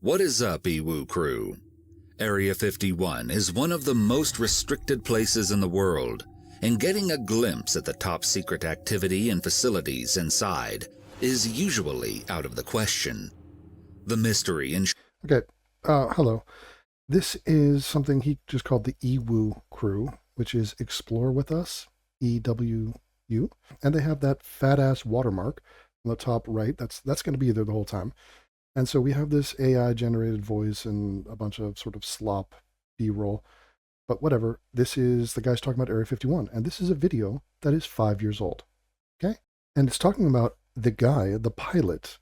What is up, EWU crew? Area 51 is one of the most restricted places in the world, and getting a glimpse at the top secret activity and facilities inside is usually out of the question. The mystery and Okay, hello. This is something he just called the EWU crew, which is Explore With Us, EWU, and they have that fat-ass watermark on the top right. That's going to be there the whole time. And so we have this AI-generated voice and a bunch of sort of slop B-roll. But whatever, this is the guy's talking about Area 51, and this is a video that is 5 years old, okay? And it's talking about the guy, the pilot,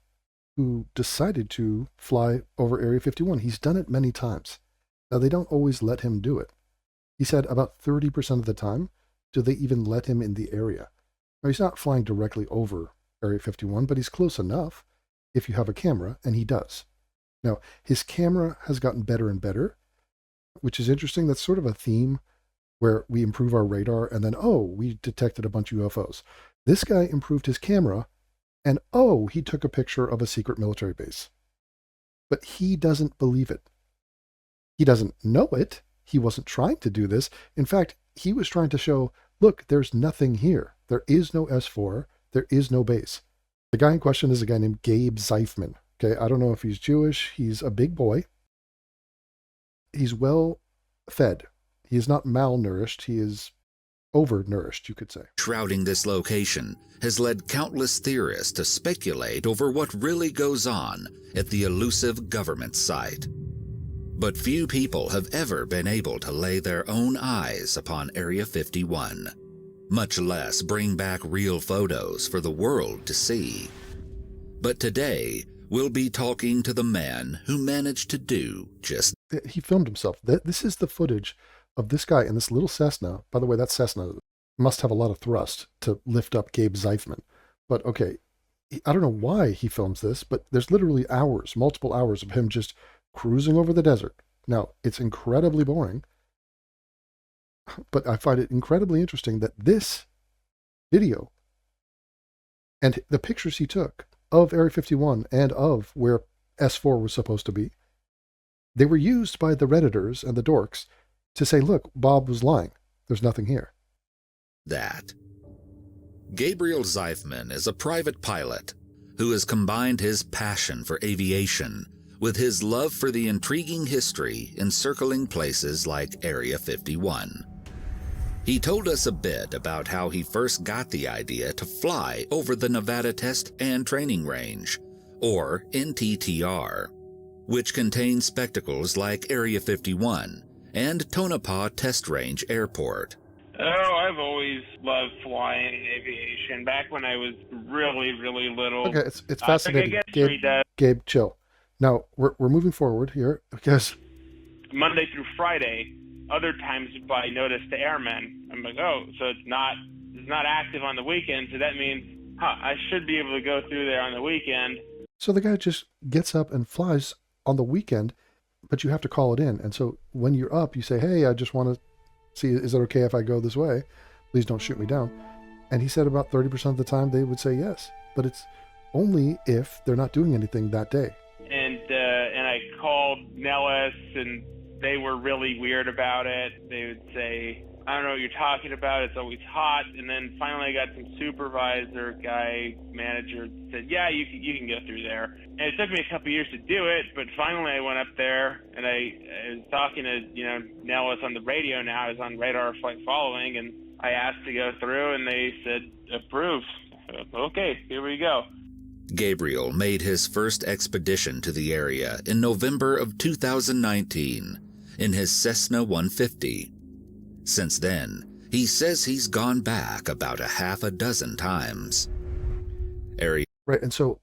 who decided to fly over Area 51. He's done it many times. Now, they don't always let him do it. He said about 30% of the time do they even let him in the area. Now, he's not flying directly over Area 51, but he's close enough if you have a camera, and he does. Now, his camera has gotten better and better, which is interesting. That's sort of a theme where we improve our radar, and then, oh, we detected a bunch of UFOs. This guy improved his camera, and oh, he took a picture of a secret military base. But he doesn't believe it. He doesn't know it. He wasn't trying to do this. In fact, he was trying to show, look, there's nothing here. There is no S4. There is no base. The guy in question is a guy named Gabe Zeifman. Okay, I don't know if he's Jewish. He's a big boy. He's well fed. He is not malnourished. He is overnourished, you could say. shrouding this location has led countless theorists to speculate over what really goes on at the elusive government site. But few people have ever been able to lay their own eyes upon Area 51, much less bring back real photos for the world to see. But today, we'll be talking to the man who managed to do just that. He filmed himself. This is the footage of this guy in this little Cessna. By the way, that Cessna must have a lot of thrust to lift up Gabe Zeifman. But okay, I don't know why he films this, but there's literally hours, multiple hours of him just cruising over the desert. Now, it's incredibly boring, but I find it incredibly interesting that this video and the pictures he took of Area 51 and of where S4 was supposed to be, they were used by the Redditors and the dorks to say, look, Bob was lying. There's nothing here. that. Gabriel Zeifman is a private pilot who has combined his passion for aviation with his love for the intriguing history encircling places like Area 51. He told us a bit about how he first got the idea to fly over the Nevada Test and Training Range, or NTTR, which contains spectacles like Area 51 and Tonopah Test Range Airport. Oh, I've always loved flying and aviation. Back when I was really, really little. Okay, it's fascinating. Gabe, chill. Now, we're moving forward here because Monday through Friday, other times by notice to airmen. I'm like, oh, so it's not active on the weekend, so that means, I should be able to go through there on the weekend. So the guy just gets up and flies on the weekend, but you have to call it in. And so when you're up, you say, hey, I just want to see, is it okay if I go this way? Please don't shoot me down. And he said about 30% of the time they would say yes, but it's only if they're not doing anything that day. And I called Nellis, and they were really weird about it. They would say, I don't know what you're talking about. It's always hot. And then finally I got some supervisor guy, manager, said, yeah, you can go through there. And it took me a couple years to do it, but finally I went up there, and I was talking to, Nellis on the radio now. I was on radar flight following, and I asked to go through, and they said, approved. Okay, here we go. Gabriel made his first expedition to the area in November of 2019 in his Cessna 150. Since then, he says he's gone back about a half a dozen times. Right, and so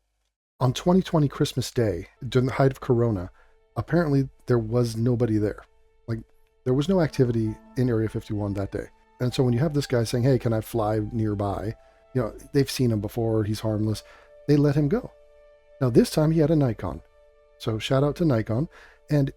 on 2020 Christmas Day, during the height of Corona, apparently there was nobody there. Like, there was no activity in Area 51 that day. And so when you have this guy saying, hey, can I fly nearby? They've seen him before, he's harmless. They let him go. Now, this time he had a Nikon. So shout out to Nikon. And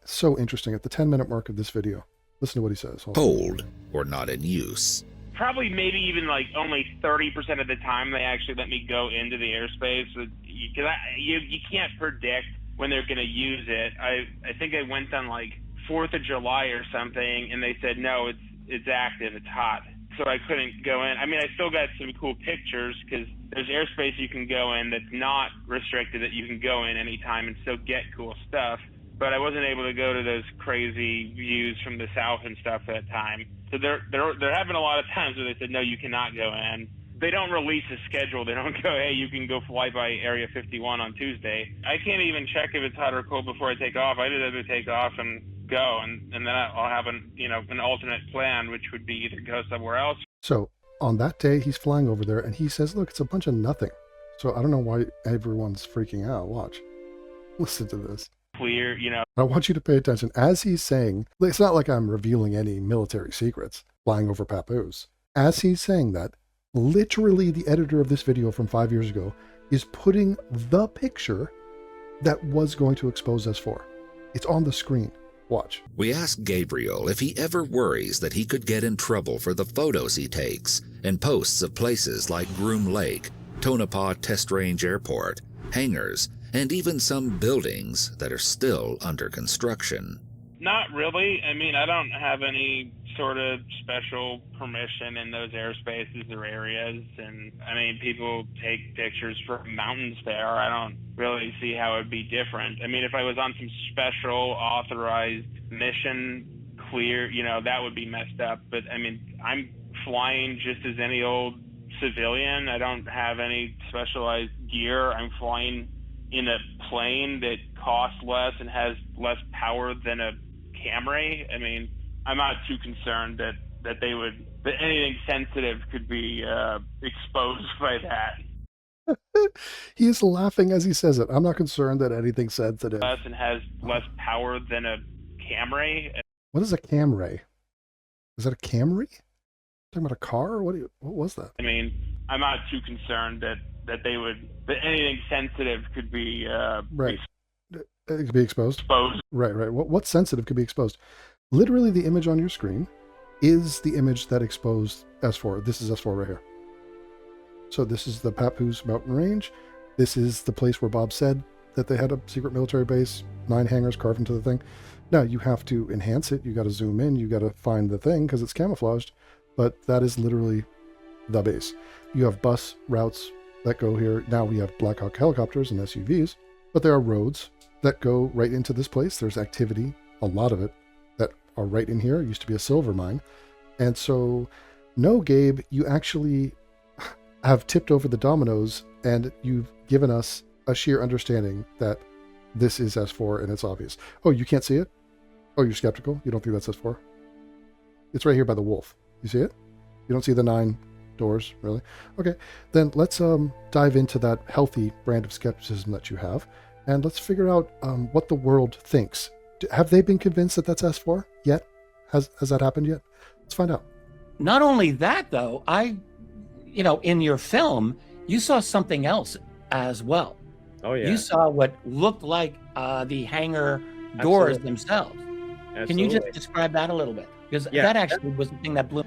so interesting, at the 10-minute mark of this video, listen to what he says. Cold or not in use. Probably maybe even like only 30% of the time they actually let me go into the airspace. Because you can't predict when they're going to use it. I think I went on like 4th of July or something, and they said, no, it's active, it's hot. So I couldn't go in. I mean, I still got some cool pictures because there's airspace you can go in that's not restricted, that you can go in anytime and still get cool stuff. But I wasn't able to go to those crazy views from the south and stuff at that time. So there have been a lot of times where they said, no, you cannot go in. They don't release a schedule. They don't go, hey, you can go fly by Area 51 on Tuesday. I can't even check if it's hot or cold before I take off. I just have to take off and go, and then I'll have an alternate plan, which would be either go somewhere else. So on that day, he's flying over there, and he says, look, it's a bunch of nothing. So I don't know why everyone's freaking out. Watch. Listen to this. Clear, I want you to pay attention. As he's saying, it's not like I'm revealing any military secrets, flying over Papoose. As he's saying that, literally the editor of this video from 5 years ago is putting the picture that was going to expose S4. It's on the screen. Watch. We asked Gabriel if he ever worries that he could get in trouble for the photos he takes and posts of places like Groom Lake, Tonopah Test Range Airport, hangars, and even some buildings that are still under construction. Not really. I mean, I don't have any sort of special permission in those airspaces or areas. And I mean, people take pictures from mountains there. I don't really see how it'd be different. I mean, if I was on some special authorized mission, clear, that would be messed up. But I mean, I'm flying just as any old civilian. I don't have any specialized gear. I'm flying in a plane that costs less and has less power than a Camry. I mean, I'm not too concerned that anything sensitive could be exposed by that. He is laughing as he says it. I'm not concerned that anything sensitive. Less and has less power than a Camry. What is a Camry? Is that a Camry? Talking about a car? What was that? I mean, I'm not too concerned that anything sensitive could be right. It could be exposed. Right. What's sensitive could be exposed? Literally, the image on your screen is the image that exposed S4. This is S4 right here. So this is the Papoose mountain range. This is the place where Bob said that they had a secret military base, 9 hangars carved into the thing. Now you have to enhance it. You got to zoom in. You got to find the thing because it's camouflaged. But that is literally the base. You have bus routes that go here. Now we have Black Hawk helicopters and SUVs, but there are roads that go right into this place. There's activity, a lot of it, that are right in here. It used to be a silver mine. And so, no, Gabe, you actually have tipped over the dominoes and you've given us a sheer understanding that this is S4 and it's obvious. Oh, you can't see it? Oh, you're skeptical? You don't think that's S4? It's right here by the wolf. You see it? You don't see the 9 doors, really? Okay, then let's dive into that healthy brand of skepticism that you have, and let's figure out what the world thinks. Have they been convinced that that's S4 yet? Has that happened yet? Let's find out. Not only that, though, in your film, you saw something else as well. Oh, yeah. You saw what looked like the hangar doors themselves. Absolutely. Can you just describe that a little bit? Because that actually was the thing that blew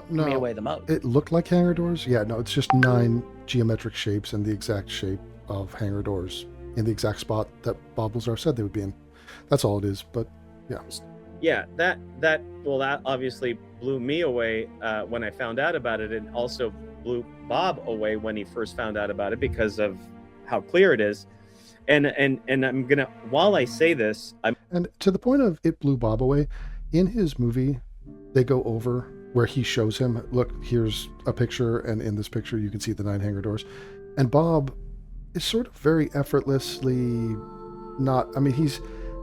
me away the most. It looked like hangar doors. Yeah, no, it's just 9 geometric shapes and the exact shape of hangar doors in the exact spot that Bob Lazar said they would be in. That's all it is, but yeah. Yeah, that obviously blew me away when I found out about it, and also blew Bob away when he first found out about it because of how clear it is. And I'm gonna, while I say this, and to the point of it blew Bob away, in his movie, they go over where he shows him, look, here's a picture, and in this picture you can see the 9 hangar doors. And Bob is sort of very effortlessly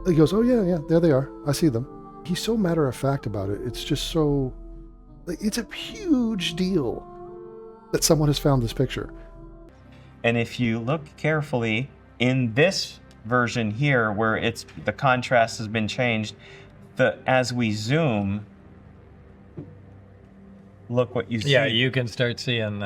he goes, oh yeah, there they are. I see them. He's so matter of fact about it. It's just so, it's a huge deal that someone has found this picture. And if you look carefully in this version here, where the contrast has been changed, as we zoom, look what you see. Yeah, you can start seeing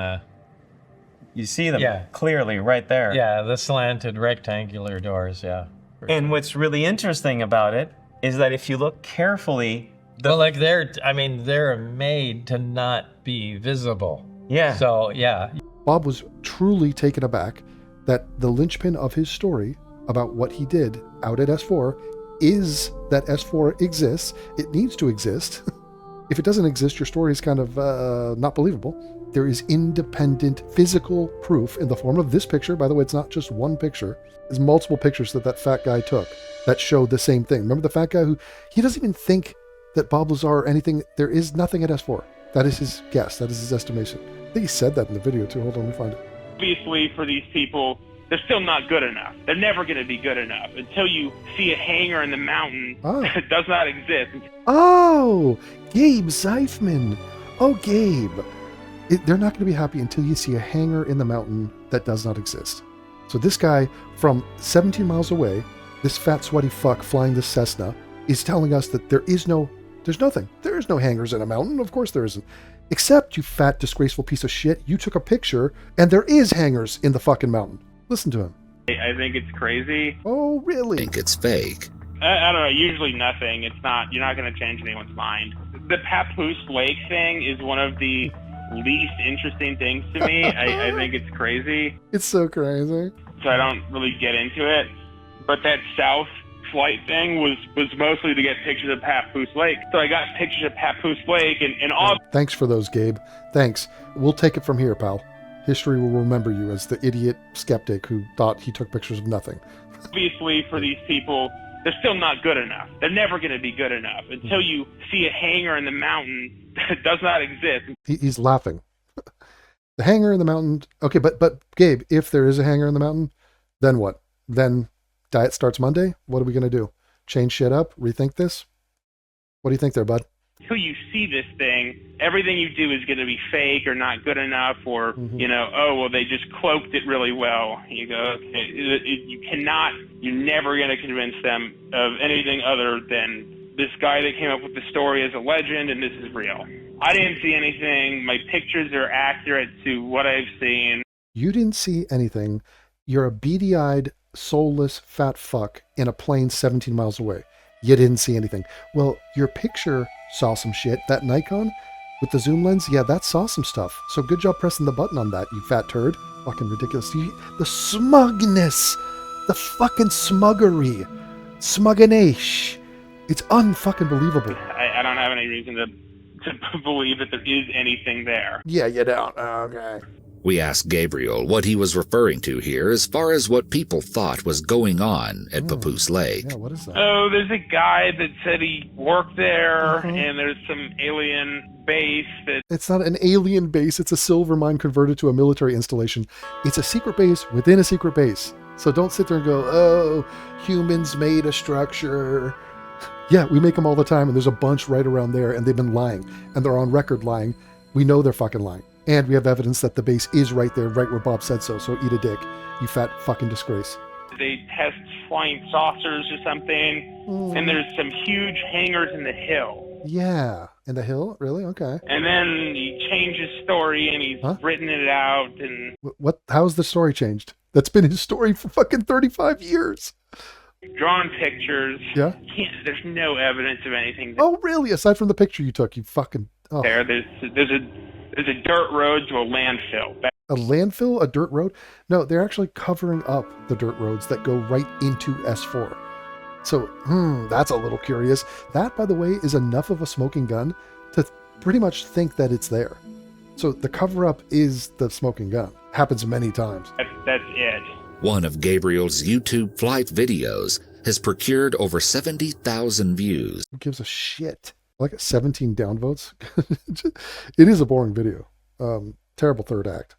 you see them clearly right there. Yeah, the slanted rectangular doors, yeah. And what's really interesting about it is that if you look carefully, they're made to not be visible. Yeah. So, yeah. Bob was truly taken aback that the linchpin of his story about what he did out at S4 is that S4 exists. It needs to exist. If it doesn't exist, your story is kind of not believable. There is independent physical proof in the form of this picture. By the way, it's not just one picture. There's multiple pictures that fat guy took that showed the same thing. Remember the fat guy he doesn't even think that Bob Lazar or anything, there is nothing at S4. That is his guess. That is his estimation. I think he said that in the video too. Hold on, let me find it. Obviously, for these people, they're still not good enough. They're never going to be good enough until you see a hangar in the mountain that does not exist. Oh, Gabe Zeifman. Oh, Gabe. They're not going to be happy until you see a hangar in the mountain that does not exist. So this guy from 17 miles away, this fat sweaty fuck flying this Cessna, is telling us that there's nothing. There is no hangars in a mountain. Of course there isn't. Except, you fat disgraceful piece of shit, you took a picture and there is hangars in the fucking mountain. Listen to him. I think it's crazy. Oh, really? Think it's fake. I don't know. Usually nothing. It's not. You're not going to change anyone's mind. The Papoose Lake thing is one of the least interesting things to me. I think it's crazy. It's so crazy. So I don't really get into it. But that south flight thing was mostly to get pictures of Papoose Lake. So I got pictures of Papoose Lake and all. Thanks for those, Gabe. Thanks. We'll take it from here, pal. History will remember you as the idiot skeptic who thought he took pictures of nothing. Obviously, for these people, they're still not good enough. They're never going to be good enough until you see a hangar in the mountain that does not exist. He's laughing. The hangar in the mountain. Okay, but Gabe, if there is a hangar in the mountain, then what? Then diet starts Monday? What are we going to do? Change shit up? Rethink this? What do you think there, bud? Until you see this thing, everything you do is going to be fake or not good enough, or, they just cloaked it really well. You go, okay, you're never going to convince them of anything other than this guy that came up with the story as a legend and this is real. I didn't see anything. My pictures are accurate to what I've seen. You didn't see anything. You're a beady-eyed, soulless, fat fuck in a plane 17 miles away. You didn't see anything. Well, your picture saw some shit. That Nikon with the zoom lens, yeah, that saw some stuff. So good job pressing the button on that, you fat turd. Fucking ridiculous. The smugness. The fucking smuggery. Smugganation. It's unfucking believable. I don't have any reason to believe that there is anything there. Yeah, you don't. Okay. We asked Gabriel what he was referring to here as far as what people thought was going on at Papoose Lake. Yeah, what is that? Oh, there's a guy that said he worked there, and there's some alien base that... It's not an alien base. It's a silver mine converted to a military installation. It's a secret base within a secret base. So don't sit there and go, oh, humans made a structure. Yeah, we make them all the time, and there's a bunch right around there, and they've been lying, and they're on record lying. We know they're fucking lying. And we have evidence that the base is right there, right where Bob said so. So eat a dick, you fat fucking disgrace. They test flying saucers or something, and there's some huge hangars in the hill. Yeah, in the hill? Really? Okay. And then he changed his story, and he's written it out. And what? How's the story changed? That's been his story for fucking 35 years. Drawn pictures. Yeah. There's no evidence of anything. Oh, really? Aside from the picture you took, you fucking... Oh. There's a dirt road to a landfill. A landfill? A dirt road? No, they're actually covering up the dirt roads that go right into S4. So, that's a little curious. That, by the way, is enough of a smoking gun to pretty much think that it's there. So the cover-up is the smoking gun. Happens many times. That's it. One of Gabriel's YouTube flight videos has procured over 70,000 views. Who gives a shit? Like 17 downvotes. It is a boring video. Terrible third act.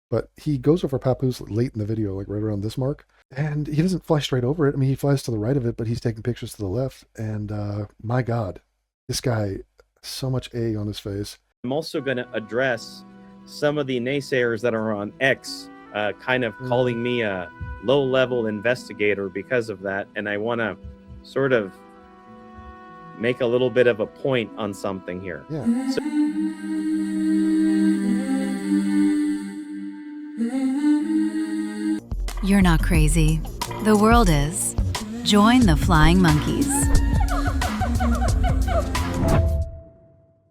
But he goes over Papoose late in the video, like right around this mark. And he doesn't fly straight over it. I mean, he flies to the right of it, but he's taking pictures to the left. And my God, this guy, so much A on his face. I'm also going to address some of the naysayers that are on X, kind of calling me a low-level investigator because of that. And I want to sort of make a little bit of a point on something here. Yeah. You're not crazy. The world is. Join the Flying Monkeys.